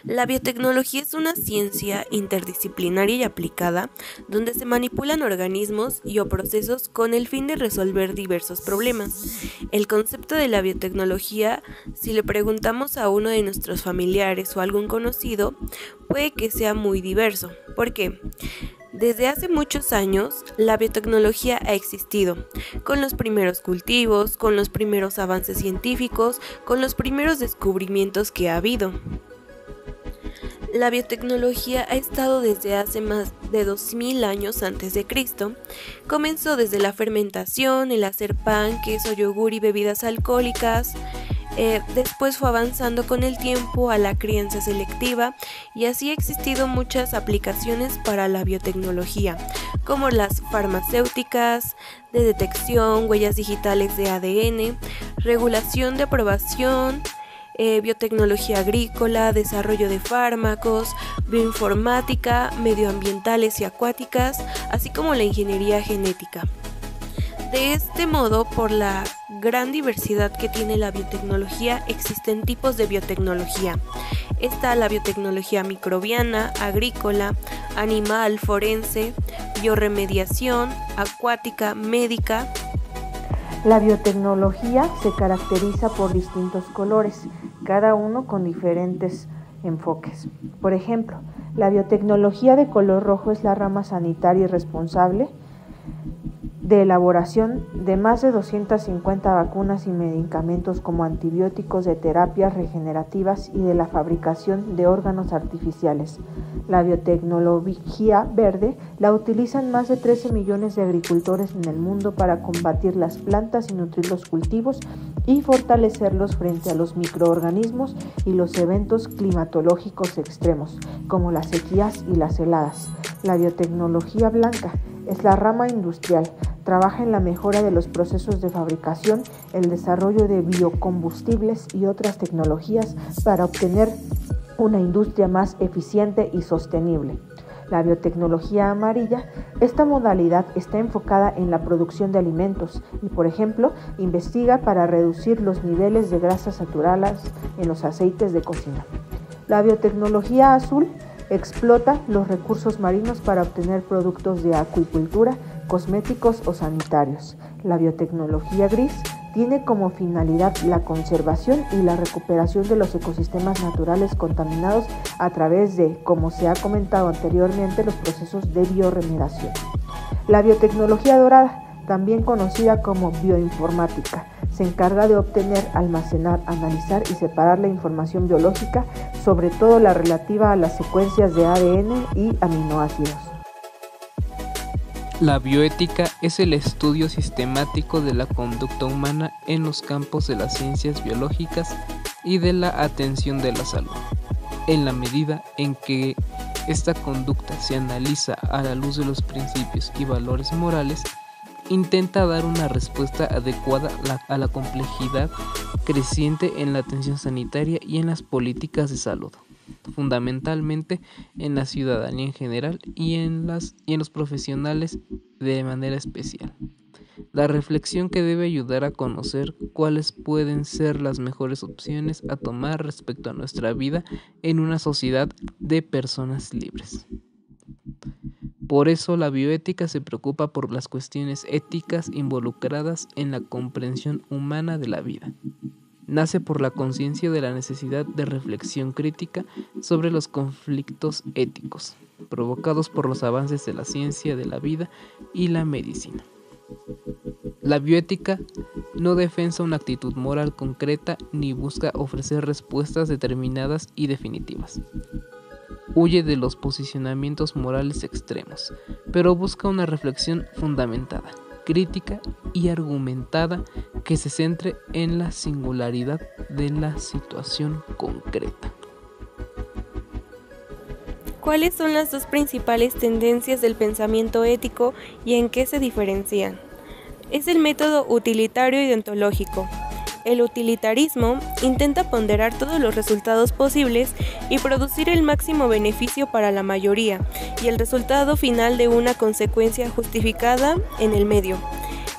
La biotecnología es una ciencia interdisciplinaria y aplicada donde se manipulan organismos y o procesos con el fin de resolver diversos problemas. El concepto de la biotecnología, si le preguntamos a uno de nuestros familiares o algún conocido, puede que sea muy diverso. ¿Por qué? Desde hace muchos años, la biotecnología ha existido, con los primeros cultivos, con los primeros avances científicos, con los primeros descubrimientos que ha habido. La biotecnología ha estado desde hace más de 2000 años antes de Cristo. Comenzó desde la fermentación, el hacer pan, queso, yogur y bebidas alcohólicas. Después fue avanzando con el tiempo a la crianza selectiva y así ha existido muchas aplicaciones para la biotecnología, como las farmacéuticas, de detección, huellas digitales de ADN, regulación de aprobación, biotecnología agrícola, desarrollo de fármacos, bioinformática, medioambientales y acuáticas, así como la ingeniería genética. De este modo, por la gran diversidad que tiene la biotecnología, existen tipos de biotecnología. Está la biotecnología microbiana, agrícola, animal, forense, bioremediación, acuática, médica. La biotecnología se caracteriza por distintos colores, cada uno con diferentes enfoques. Por ejemplo, la biotecnología de color rojo es la rama sanitaria y responsable de elaboración de más de 250 vacunas y medicamentos como antibióticos, de terapias regenerativas y de la fabricación de órganos artificiales. La biotecnología verde la utilizan más de 13 millones de agricultores en el mundo para combatir las plantas y nutrir los cultivos y fortalecerlos frente a los microorganismos y los eventos climatológicos extremos, como las sequías y las heladas. La biotecnología blanca es la rama industrial. Trabaja en la mejora de los procesos de fabricación, el desarrollo de biocombustibles y otras tecnologías para obtener una industria más eficiente y sostenible. La biotecnología amarilla, esta modalidad está enfocada en la producción de alimentos y, por ejemplo, investiga para reducir los niveles de grasas saturadas en los aceites de cocina. La biotecnología azul explota los recursos marinos para obtener productos de acuicultura, cosméticos o sanitarios. La biotecnología gris tiene como finalidad la conservación y la recuperación de los ecosistemas naturales contaminados a través de, como se ha comentado anteriormente, los procesos de bioremediación. La biotecnología dorada, también conocida como bioinformática, se encarga de obtener, almacenar, analizar y separar la información biológica, sobre todo la relativa a las secuencias de ADN y aminoácidos. La bioética es el estudio sistemático de la conducta humana en los campos de las ciencias biológicas y de la atención de la salud. En la medida en que esta conducta se analiza a la luz de los principios y valores morales, intenta dar una respuesta adecuada a la complejidad creciente en la atención sanitaria y en las políticas de salud, fundamentalmente en la ciudadanía en general y en los profesionales de manera especial. La reflexión que debe ayudar a conocer cuáles pueden ser las mejores opciones a tomar respecto a nuestra vida en una sociedad de personas libres. Por eso la bioética se preocupa por las cuestiones éticas involucradas en la comprensión humana de la vida. Nace por la conciencia de la necesidad de reflexión crítica sobre los conflictos éticos, provocados por los avances de la ciencia de la vida y la medicina. La bioética no defensa una actitud moral concreta ni busca ofrecer respuestas determinadas y definitivas. Huye de los posicionamientos morales extremos, pero busca una reflexión fundamentada, crítica y argumentada que se centre en la singularidad de la situación concreta. ¿Cuáles son las dos principales tendencias del pensamiento ético y en qué se diferencian? Es el método utilitario y deontológico. El utilitarismo intenta ponderar todos los resultados posibles y producir el máximo beneficio para la mayoría, y el resultado final de una consecuencia justificada en el medio.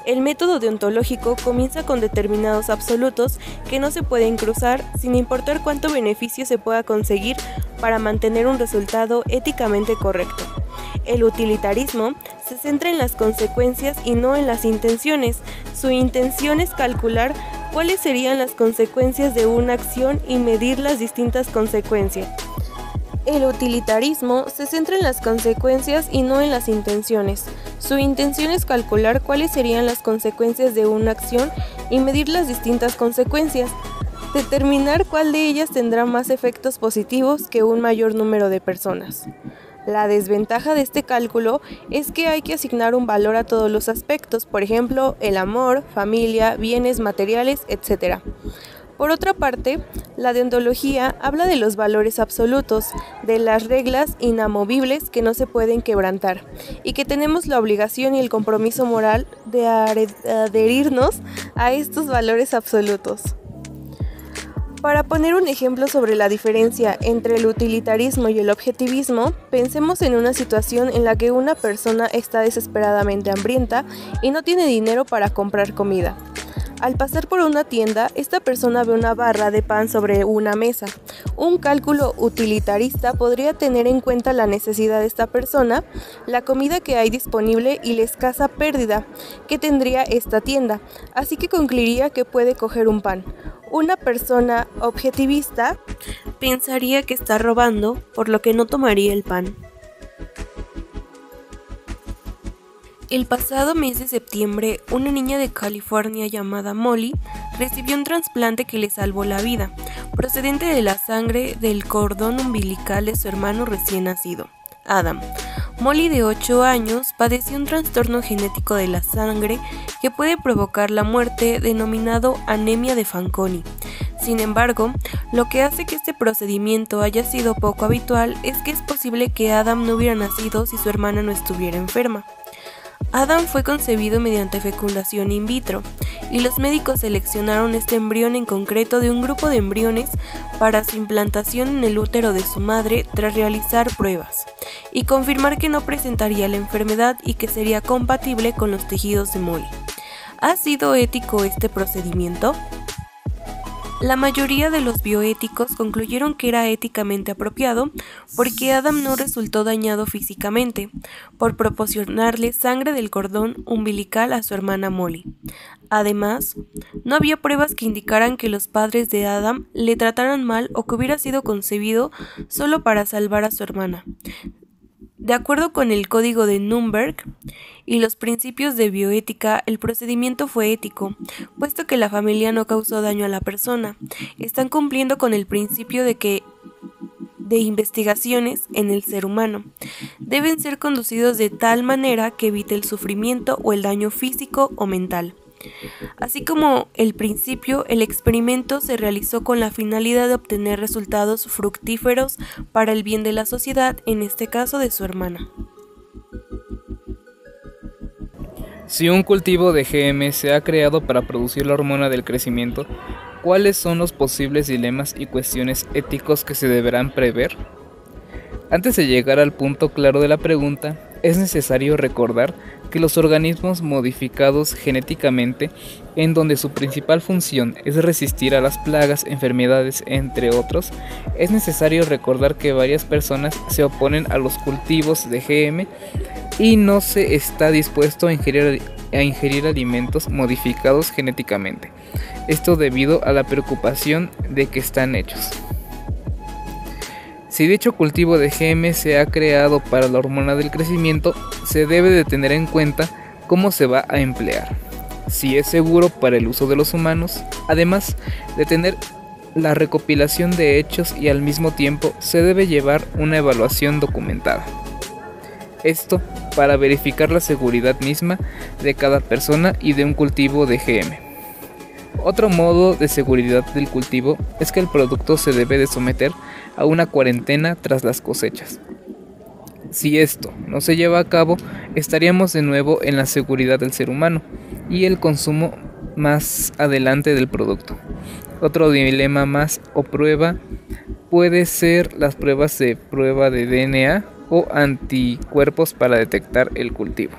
El método deontológico comienza con determinados absolutos que no se pueden cruzar sin importar cuánto beneficio se pueda conseguir para mantener un resultado éticamente correcto. El utilitarismo se centra en las consecuencias y no en las intenciones. Su intención es calcular cuáles serían las consecuencias de una acción y medir las distintas consecuencias. El utilitarismo se centra en las consecuencias y no en las intenciones. Su intención es calcular cuáles serían las consecuencias de una acción y medir las distintas consecuencias, determinar cuál de ellas tendrá más efectos positivos que un mayor número de personas. La desventaja de este cálculo es que hay que asignar un valor a todos los aspectos, por ejemplo, el amor, familia, bienes materiales, etc. Por otra parte, la deontología habla de los valores absolutos, de las reglas inamovibles que no se pueden quebrantar, y que tenemos la obligación y el compromiso moral de adherirnos a estos valores absolutos. Para poner un ejemplo sobre la diferencia entre el utilitarismo y el objetivismo, pensemos en una situación en la que una persona está desesperadamente hambrienta y no tiene dinero para comprar comida. Al pasar por una tienda, esta persona ve una barra de pan sobre una mesa. Un cálculo utilitarista podría tener en cuenta la necesidad de esta persona, la comida que hay disponible y la escasa pérdida que tendría esta tienda, así que concluiría que puede coger un pan. Una persona objetivista pensaría que está robando, por lo que no tomaría el pan. El pasado mes de septiembre, una niña de California llamada Molly recibió un trasplante que le salvó la vida, procedente de la sangre del cordón umbilical de su hermano recién nacido, Adam. Molly, de 8 años, padeció un trastorno genético de la sangre que puede provocar la muerte, denominado anemia de Fanconi. Sin embargo, lo que hace que este procedimiento haya sido poco habitual es que es posible que Adam no hubiera nacido si su hermana no estuviera enferma. Adam fue concebido mediante fecundación in vitro, y los médicos seleccionaron este embrión en concreto de un grupo de embriones para su implantación en el útero de su madre tras realizar pruebas, y confirmar que no presentaría la enfermedad y que sería compatible con los tejidos de Molly. ¿Ha sido ético este procedimiento? La mayoría de los bioéticos concluyeron que era éticamente apropiado porque Adam no resultó dañado físicamente por proporcionarle sangre del cordón umbilical a su hermana Molly. Además, no había pruebas que indicaran que los padres de Adam le trataran mal o que hubiera sido concebido solo para salvar a su hermana. De acuerdo con el Código de Nuremberg y los principios de bioética, el procedimiento fue ético, puesto que la familia no causó daño a la persona. Están cumpliendo con el principio de investigaciones en el ser humano deben ser conducidos de tal manera que evite el sufrimiento o el daño físico o mental. Así como el principio, el experimento se realizó con la finalidad de obtener resultados fructíferos para el bien de la sociedad, en este caso de su hermana. Si un cultivo de GM se ha creado para producir la hormona del crecimiento, ¿cuáles son los posibles dilemas y cuestiones éticos que se deberán prever? Antes de llegar al punto claro de la pregunta, es necesario recordar que los organismos modificados genéticamente, en donde su principal función es resistir a las plagas, enfermedades, entre otros, es necesario recordar que varias personas se oponen a los cultivos de GM y no se está dispuesto a ingerir alimentos modificados genéticamente. Esto debido a la preocupación de que están hechos. Si dicho cultivo de GM se ha creado para la hormona del crecimiento, se debe de tener en cuenta cómo se va a emplear, si es seguro para el uso de los humanos, además de tener la recopilación de hechos y al mismo tiempo se debe llevar una evaluación documentada. Esto para verificar la seguridad misma de cada persona y de un cultivo de GM. Otro modo de seguridad del cultivo es que el producto se debe de someter a una cuarentena tras las cosechas. Si esto no se lleva a cabo, estaríamos de nuevo en la seguridad del ser humano y el consumo más adelante del producto. Otro dilema más o prueba puede ser las pruebas de prueba de DNA o anticuerpos para detectar el cultivo.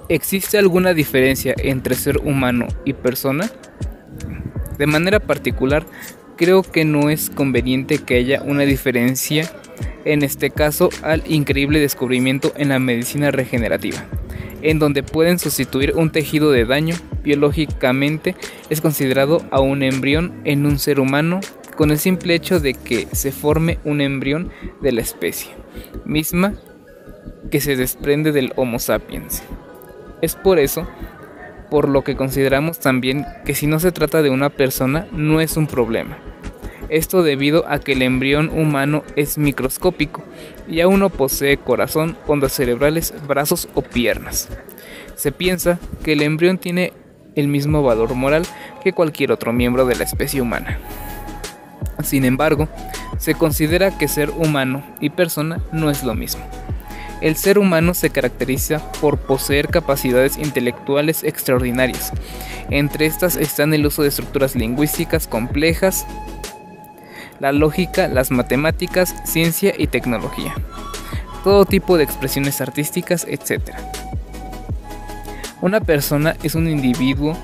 ¿Existe alguna diferencia entre ser humano y persona? De manera particular, creo que no es conveniente que haya una diferencia en este caso al increíble descubrimiento en la medicina regenerativa, en donde pueden sustituir un tejido de daño. Biológicamente es considerado a un embrión en un ser humano con el simple hecho de que se forme un embrión de la especie misma que se desprende del Homo sapiens. Es por eso por lo que consideramos también que si no se trata de una persona no es un problema. Esto debido a que el embrión humano es microscópico y aún no posee corazón, ondas cerebrales, brazos o piernas. Se piensa que el embrión tiene el mismo valor moral que cualquier otro miembro de la especie humana. Sin embargo, se considera que ser humano y persona no es lo mismo. El ser humano se caracteriza por poseer capacidades intelectuales extraordinarias. Entre estas están el uso de estructuras lingüísticas complejas, la lógica, las matemáticas, ciencia y tecnología, todo tipo de expresiones artísticas, etc. Una persona es un individuo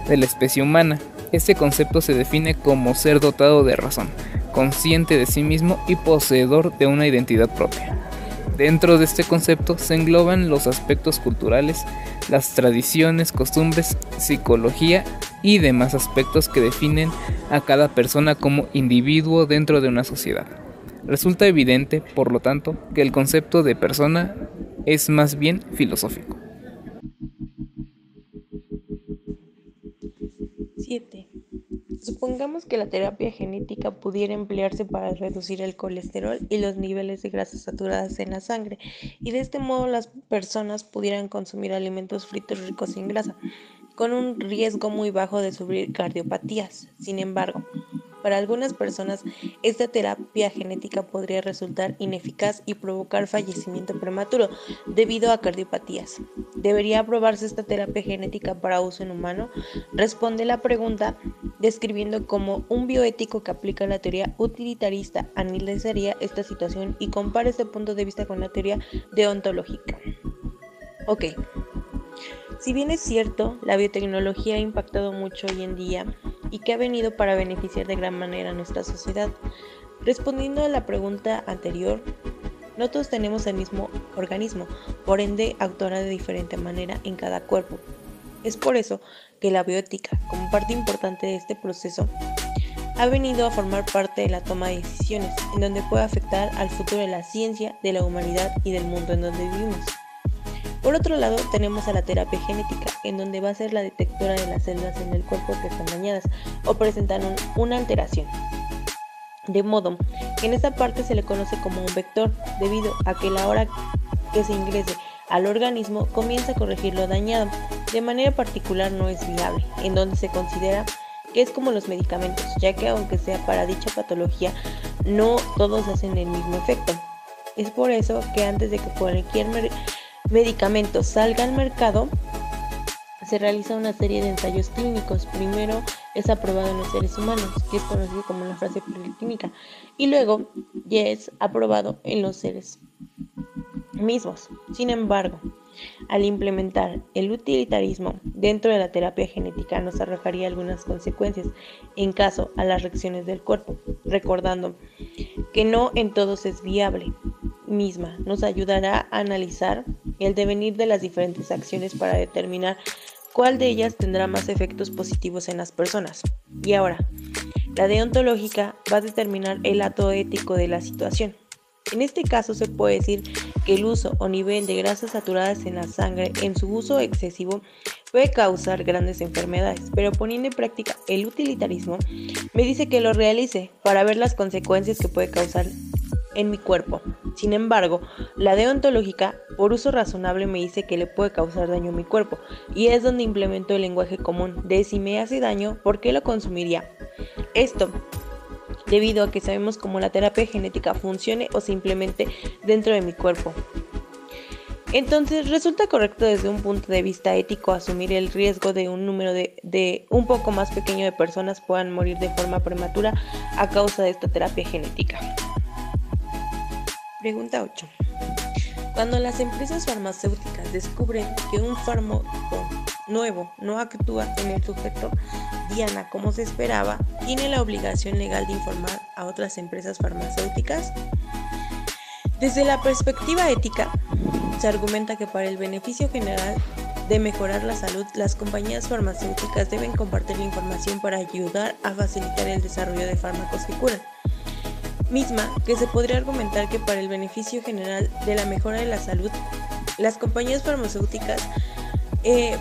de la especie humana. Este concepto se define como ser dotado de razón, consciente de sí mismo y poseedor de una identidad propia. Dentro de este concepto se engloban los aspectos culturales, las tradiciones, costumbres, psicología y demás aspectos que definen a cada persona como individuo dentro de una sociedad. Resulta evidente, por lo tanto, que el concepto de persona es más bien filosófico. 7. Supongamos que la terapia genética pudiera emplearse para reducir el colesterol y los niveles de grasas saturadas en la sangre, y de este modo las personas pudieran consumir alimentos fritos ricos en grasa, con un riesgo muy bajo de sufrir cardiopatías. Sin embargo, para algunas personas, esta terapia genética podría resultar ineficaz y provocar fallecimiento prematuro debido a cardiopatías. ¿Debería aprobarse esta terapia genética para uso en humano? Responde la pregunta describiendo cómo un bioético que aplica la teoría utilitarista analizaría esta situación y compara este punto de vista con la teoría deontológica. Ok. Si bien es cierto, la biotecnología ha impactado mucho hoy en día y que ha venido para beneficiar de gran manera a nuestra sociedad, respondiendo a la pregunta anterior, no todos tenemos el mismo organismo, por ende actuará de diferente manera en cada cuerpo. Es por eso que la bioética, como parte importante de este proceso, ha venido a formar parte de la toma de decisiones, en donde puede afectar al futuro de la ciencia, de la humanidad y del mundo en donde vivimos. Por otro lado, tenemos a la terapia genética, en donde va a ser la detectora de las células en el cuerpo que están dañadas o presentan una alteración. De modo que en esta parte se le conoce como un vector, debido a que la hora que se ingrese al organismo comienza a corregir lo dañado. De manera particular no es viable, en donde se considera que es como los medicamentos, ya que aunque sea para dicha patología, no todos hacen el mismo efecto. Es por eso que antes de que cualquier medicamento salga al mercado, se realiza una serie de ensayos clínicos. Primero es aprobado en los seres humanos, que es conocido como la fase preclínica, y luego ya es aprobado en los seres mismos. Sin embargo, al implementar el utilitarismo dentro de la terapia genética nos arrojaría algunas consecuencias en caso a las reacciones del cuerpo, recordando que no en todos es viable. Misma nos ayudará a analizar el devenir de las diferentes acciones para determinar cuál de ellas tendrá más efectos positivos en las personas. Y ahora, la deontológica va a determinar el acto ético de la situación. En este caso se puede decir que el uso o nivel de grasas saturadas en la sangre en su uso excesivo puede causar grandes enfermedades, pero poniendo en práctica el utilitarismo me dice que lo realice para ver las consecuencias que puede causar en mi cuerpo. Sin embargo, la deontológica, por uso razonable, me dice que le puede causar daño a mi cuerpo, y es donde implemento el lenguaje común de si me hace daño, ¿por qué lo consumiría? Esto debido a que sabemos cómo la terapia genética funcione o simplemente dentro de mi cuerpo. Entonces, resulta correcto desde un punto de vista ético asumir el riesgo de un número de un poco más pequeño de personas puedan morir de forma prematura a causa de esta terapia genética. Pregunta 8. Cuando las empresas farmacéuticas descubren que un fármaco nuevo no actúa en el sujeto diana como se esperaba, ¿tiene la obligación legal de informar a otras empresas farmacéuticas? Desde la perspectiva ética, se argumenta que para el beneficio general de mejorar la salud, las compañías farmacéuticas deben compartir la información para ayudar a facilitar el desarrollo de fármacos que curan, misma que se podría argumentar que para el beneficio general de la mejora de la salud, las compañías farmacéuticas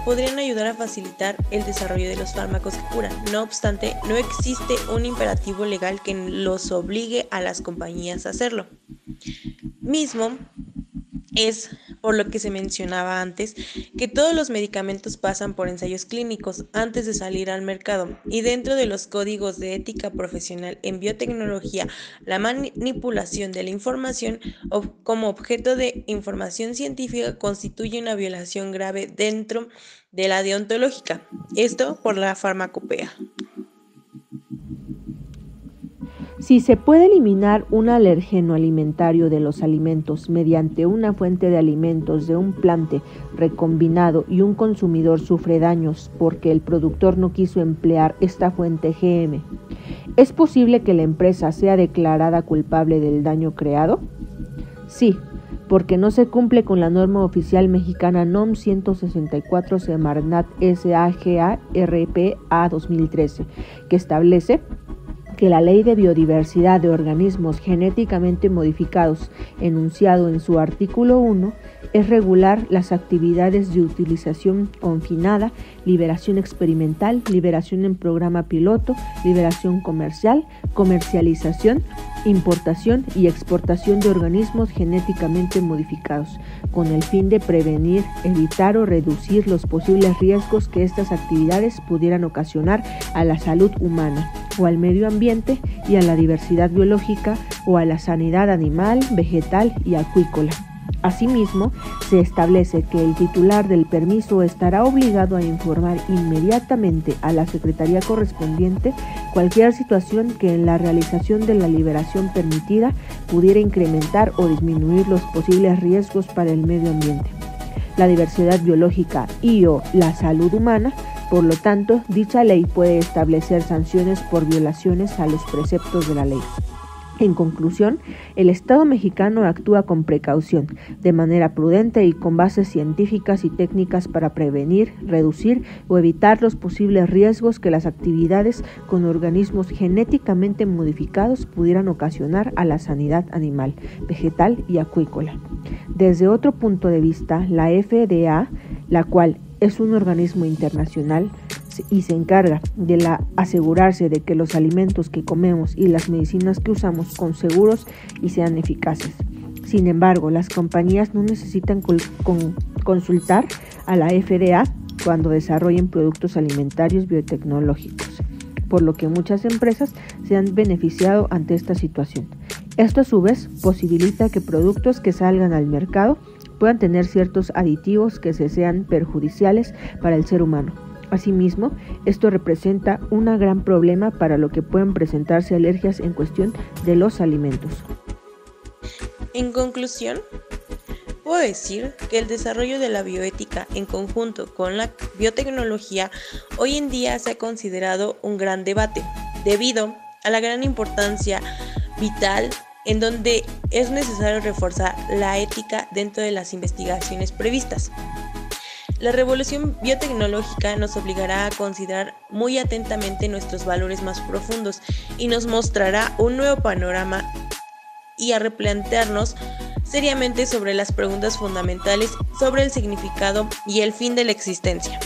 podrían ayudar a facilitar el desarrollo de los fármacos que curan. No obstante, no existe un imperativo legal que los obligue a las compañías a hacerlo. Mismo es por lo que se mencionaba antes que todos los medicamentos pasan por ensayos clínicos antes de salir al mercado, y dentro de los códigos de ética profesional en biotecnología, la manipulación de la información como objeto de información científica constituye una violación grave dentro de la deontológica, esto por la farmacopea. Si se puede eliminar un alergeno alimentario de los alimentos mediante una fuente de alimentos de un plante recombinado y un consumidor sufre daños porque el productor no quiso emplear esta fuente GM, ¿es posible que la empresa sea declarada culpable del daño creado? Sí, porque no se cumple con la norma oficial mexicana NOM 164 Semarnat SAGA-RPA 2013, que establece que la Ley de Biodiversidad de Organismos Genéticamente Modificados, enunciado en su artículo 1, es regular las actividades de utilización confinada, liberación experimental, liberación en programa piloto, liberación comercial, comercialización, importación y exportación de organismos genéticamente modificados, con el fin de prevenir, evitar o reducir los posibles riesgos que estas actividades pudieran ocasionar a la salud humana, o al medio ambiente y a la diversidad biológica, o a la sanidad animal, vegetal y acuícola. Asimismo, se establece que el titular del permiso estará obligado a informar inmediatamente a la Secretaría correspondiente cualquier situación que en la realización de la liberación permitida pudiera incrementar o disminuir los posibles riesgos para el medio ambiente, la diversidad biológica y o la salud humana. Por lo tanto, dicha ley puede establecer sanciones por violaciones a los preceptos de la ley. En conclusión, el Estado mexicano actúa con precaución, de manera prudente y con bases científicas y técnicas para prevenir, reducir o evitar los posibles riesgos que las actividades con organismos genéticamente modificados pudieran ocasionar a la sanidad animal, vegetal y acuícola. Desde otro punto de vista, la FDA, la cual es un organismo internacional y se encarga de asegurarse de que los alimentos que comemos y las medicinas que usamos son seguros y sean eficaces. Sin embargo, las compañías no necesitan consultar a la FDA cuando desarrollen productos alimentarios biotecnológicos, por lo que muchas empresas se han beneficiado ante esta situación. Esto a su vez posibilita que productos que salgan al mercado puedan tener ciertos aditivos que se sean perjudiciales para el ser humano. Asimismo, esto representa un gran problema para lo que pueden presentarse alergias en cuestión de los alimentos. En conclusión, puedo decir que el desarrollo de la bioética en conjunto con la biotecnología hoy en día se ha considerado un gran debate, debido a la gran importancia vital en donde es necesario reforzar la ética dentro de las investigaciones previstas. La revolución biotecnológica nos obligará a considerar muy atentamente nuestros valores más profundos y nos mostrará un nuevo panorama y a replantearnos seriamente sobre las preguntas fundamentales sobre el significado y el fin de la existencia.